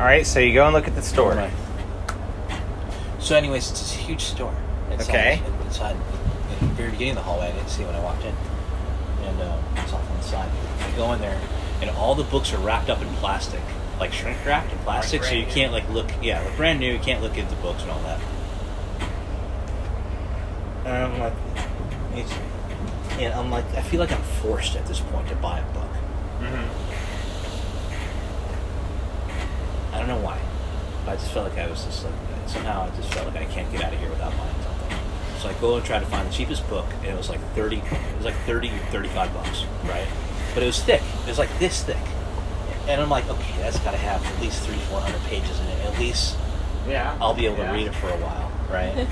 right, so you go and look at the store. Right. So anyways, it's this huge store. Okay. Inside, in the very beginning of the hallway, I didn't see when I walked in. And it's off on the side. I go in there, and all the books are wrapped up in plastic. Like shrink wrapped in plastic, so you can't like look, like brand new, you can't look at the books and all that. And I'm like, I feel like I'm forced at this point to buy a book. Mm-hmm. I don't know why. I just felt like I was just like, somehow I just felt like I can't get out of here without buying something. So I go and try to find the cheapest book, and it was like 30 or 35 bucks, right? But it was thick. It was like this thick. And I'm like, okay, that's got to have at least 300-400 pages in it. At least I'll be able to read it for a while, right?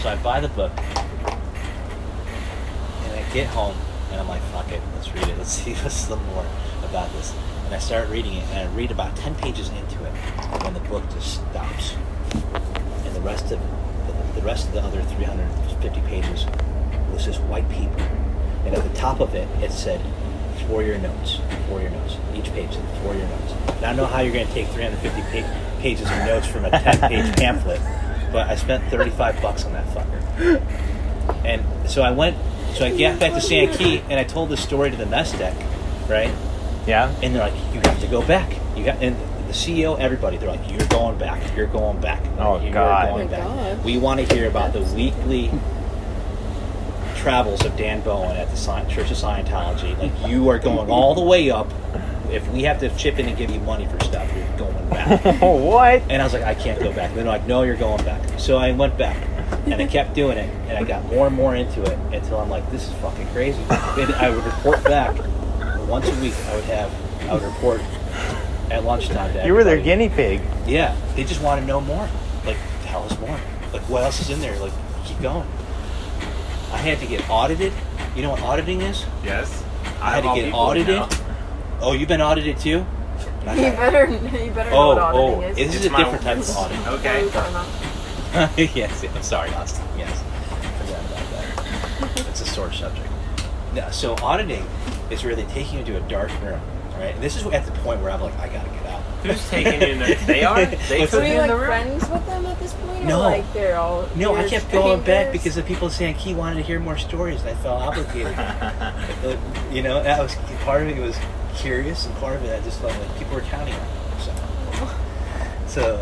So I buy the book, and I get home, and I'm like, fuck it, let's read it. Let's see what's a little more about this. And I start reading it, and I read about 10 pages into it when the book just stops. And the rest of the other 350 pages was just white paper. And at the top of it, it said, for your notes. Each page said, for your notes. And I don't know how you're going to take 350 pages of notes from a 10-page pamphlet, but I spent $35 on that fucker. And so I got back to San Key, and I told this story to the mess deck, right? Yeah. And they're like, you have to go back. And the CEO, everybody, they're like, you're going back. Oh, God. Going back. We want to hear about the weekly travels of Dan Bowen at the Church of Scientology. Like, you are going all the way up. If we have to chip in and give you money for stuff, you're going back. What? And I was like, I can't go back. And they're like, no, you're going back. So I went back, and I kept doing it, and I got more and more into it until I'm like, this is fucking crazy. And I would report back once a week. I would report at lunchtime to everybody. You were their guinea pig. Yeah, they just want to know more. Like, tell us more. Like, what else is in there? Like, keep going. I had to get audited. You know what auditing is? Yes. I had to get audited. Oh, you've been audited too? You better know what auditing is. This is a different type of audit. Okay. Yes, I'm sorry, Austin. Yes. Forgot about that. It's a sore subject. No, so auditing is where they take you into a dark room, right? And this is at the point where I'm like, I gotta get out. Who's taking you in the... They are? They So took are you you in the like room? friends with them at this point? No. Or like they're all... No, I you're kept going back strangers? because the people saying Key wanted to hear more stories, and I felt obligated. You know, that was part of it was curious, and part of it I just felt like people were counting on me. So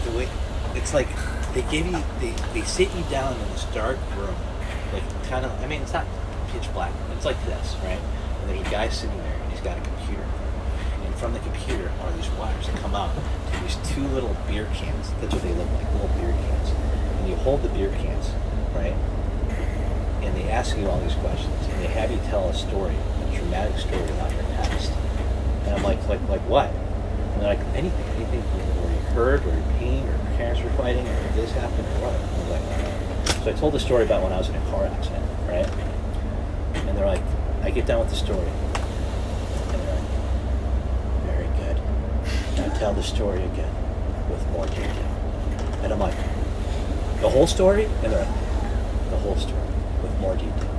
the way it's like they sit you down in this dark room, like kind of. I mean, it's not pitch black. It's like this, right? And there's a guy sitting there, and he's got a computer. And from the computer are these wires that come out to these two little beer cans. That's what they look like, little beer cans. And you hold the beer cans, right? And they ask you all these questions, and they have you tell a story, a dramatic story about your past. And I'm like what? And they're like, anything where you hurt, or your pain, or your parents were fighting, or this happened, or what? I was like, So I told the story about when I was in a car accident, right? And they're like, I get done with the story. And they're like, very good. Now tell the story again with more detail. And I'm like, the whole story? And they're like, the whole story with more detail.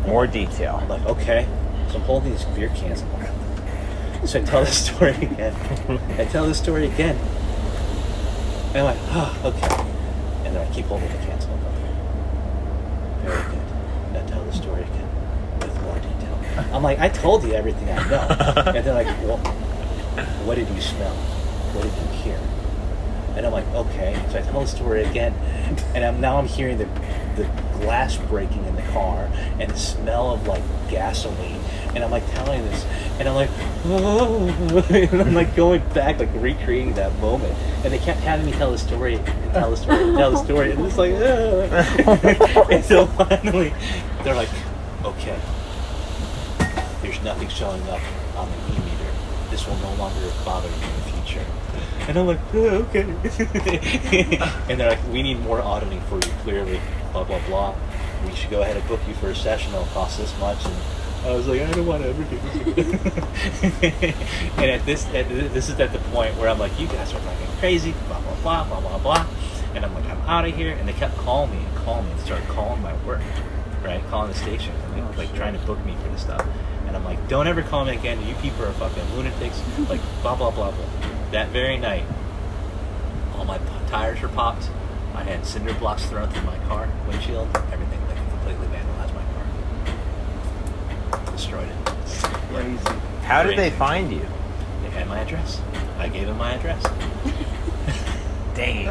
More detail. I'm like, okay. So I'm holding these beer cans. I'm like, so I tell the story again. And I'm like, oh, okay. And then I keep holding the cans. I'm like, very good. Now tell the story again with more detail. I'm like, I told you everything I know. And they're like, well, what did you smell? What did you hear? And I'm like, okay. So I tell the story again. And now I'm hearing the glass breaking in the car and the smell of like gasoline. And I'm like telling this, and I'm like, oh, and I'm like going back, like recreating that moment. And they kept having me tell the story, and tell the story, and it's like, and so finally, they're like, okay, there's nothing showing up on the e-meter. This will no longer bother you in the future. And I'm like, okay. And they're like, we need more auditing for you, clearly, blah, blah, blah. We should go ahead and book you for a session. It'll cost this much. And I was like, I don't want to ever do this. And this is at the point where I'm like, you guys are fucking crazy, blah, blah, blah, blah, blah, blah. And I'm like, I'm out of here. And they kept calling me and started calling my work, right? Calling the station, like trying to book me for this stuff. And I'm like, don't ever call me again. You people are fucking lunatics. Like, blah, blah, blah, blah. That very night, all my tires were popped. I had cinder blocks thrown through my car, windshield, everything. Like, completely vandalized my car. Destroyed it. Crazy. How did they find you? They had my address. I gave them my address. Dang.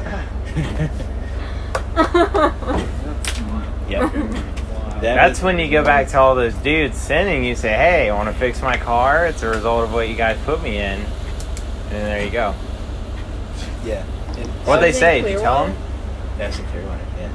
Yep. That's when you go back to all those dudes sending you, say, hey, I want to fix my car. It's a result of what you guys put me in. And there you go. Yeah. What'd they say? Did you tell them? That's in Clearwater, yeah.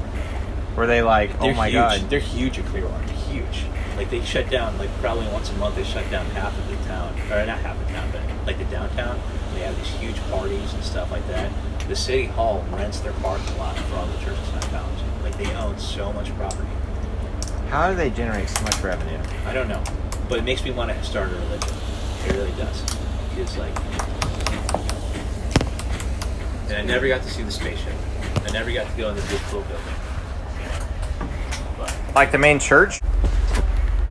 Were they like, oh my huge. God? They're huge in Clearwater. They're huge. Like, they shut down, like, probably once a month, they shut down half of the town. Or not half the town, but, like, the downtown. They have these huge parties and stuff like that. The city hall rents their parking lot for all the church of Scientology. Like, they own so much property. How do they generate so much revenue? I don't know. But it makes me want to start a religion. It really does. It's like... And I never got to see the spaceship. I never got to go in the big cool building. But, Like the main church?